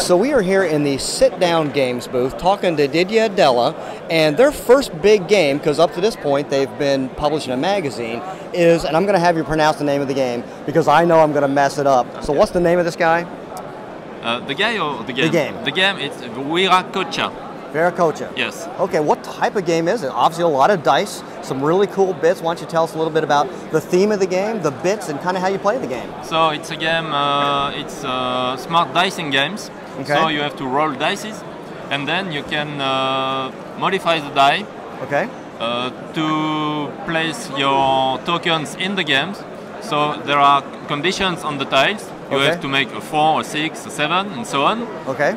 So we are here in the sit-down games booth talking to Didier Delhez, and their first big game, because up to this point they've been published in a magazine, is, and I'm going to have you pronounce the name of the game because I know I'm going to mess it up. So what's the name of this guy? The guy or the game? The game. The game is Wiraqocha. Wiraqocha. Yes. Okay, what type of game is it? Obviously a lot of dice, some really cool bits. Why don't you tell us a little bit about the theme of the game, the bits, and kind of how you play the game? So it's a game, it's smart dicing games. Okay. So you have to roll dices, and then you can modify the die to place your tokens in the games. So there are conditions on the tiles. You have to make a 4, a 6, a 7, and so on. Okay.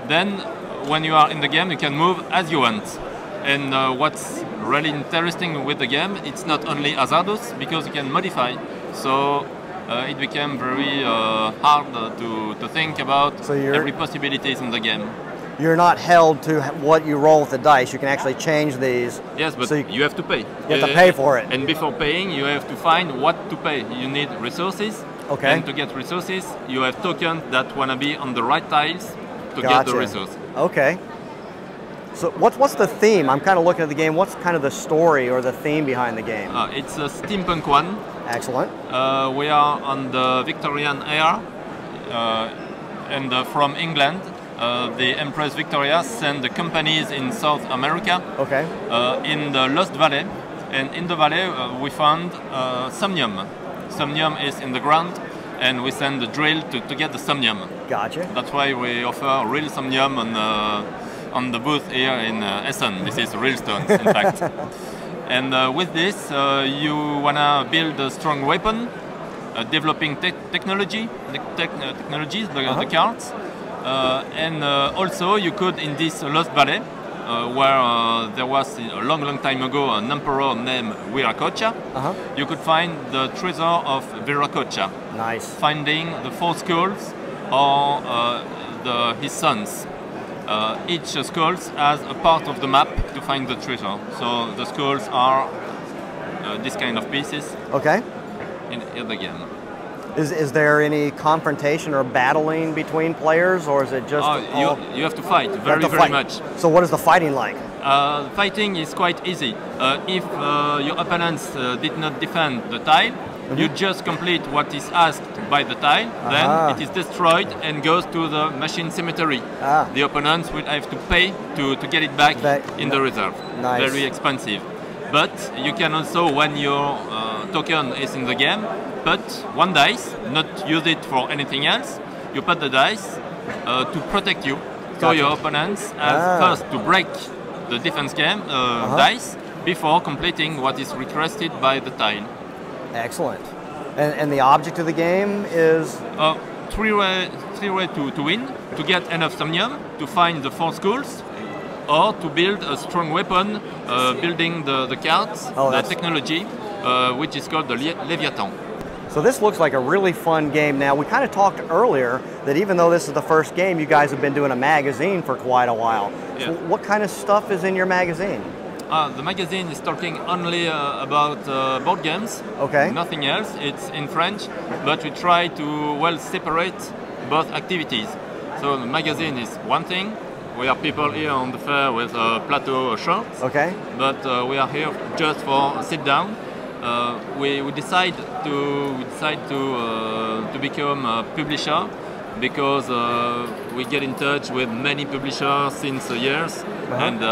Then when you are in the game, you can move as you want. And what's really interesting with the game, it's not only hazardous because you can modify. So it became very hard to think about every possibilities in the game. You're not held to what you roll with the dice. You can actually change these. Yes, but you have to pay. You have to pay for it. And before paying, you have to find what to pay. You need resources. Okay. And to get resources, you have tokens that want to be on the right tiles to get the resource. Okay. So what's the theme? I'm kind of looking at the game. What's kind of the story or the theme behind the game? It's a steampunk one. Excellent. We are on the Victorian era, and from England, the Empress Victoria sent the companies in South America. Okay. In the Lost Valley, and in the valley we found somnium. Somnium is in the ground, and we send the drill to get the somnium. Gotcha. That's why we offer real somnium on the booth here in Essen. This is real stones, in fact. And with this, you wanna build a strong weapon, developing technologies, the cards, and also you could, in this Lost Valley, where there was a long time ago an emperor named Wiraqocha, you could find the treasure of Wiraqocha. Nice. Finding the 4 skulls or his sons. Each skull has a part of the map to find the treasure. So the skulls are this kind of pieces. Okay. In the game. Is there any confrontation or battling between players, or is it just? You have to fight very much. So what is the fighting like? Fighting is quite easy. If your opponents did not defend the tile, you just complete what is asked by the tile, then it is destroyed and goes to the machine cemetery. The opponents will have to pay to get it back in the reserve. Nice. Very expensive. But you can also, when your token is in the game, put 1 dice, not use it for anything else. You put the dice to protect you. So your opponents have first to break the defense game dice before completing what is requested by the tile. Excellent. And the object of the game is? Three way to win, to get enough somnium, to find the 4 skulls, or to build a strong weapon, building the cards, the technology, which is called the Leviathan. So this looks like a really fun game. Now, we kind of talked earlier that even though this is the first game, you guys have been doing a magazine for quite a while. Yeah. So what kind of stuff is in your magazine? The magazine is talking only about board games, nothing else. It's in French, but we try to separate both activities. So the magazine is one thing. We are people here on the fair with plateau shirts, but we are here just for sit down. We decide to become a publisher because we get in touch with many publishers since years, and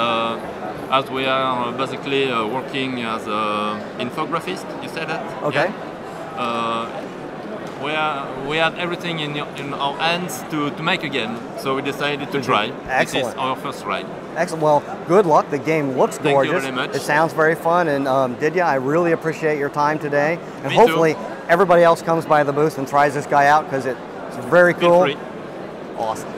as we are basically working as an infographist, you said that? Okay. Yeah. We had everything in our hands to make a game, so we decided to try. Excellent. This is our first try. Excellent. Well, good luck. The game looks gorgeous. Thank you very much. It sounds very fun, and Didier, I really appreciate your time today. And Me hopefully too. everybody else comes by the booth and tries this guy out because it's very cool. Feel free. Awesome.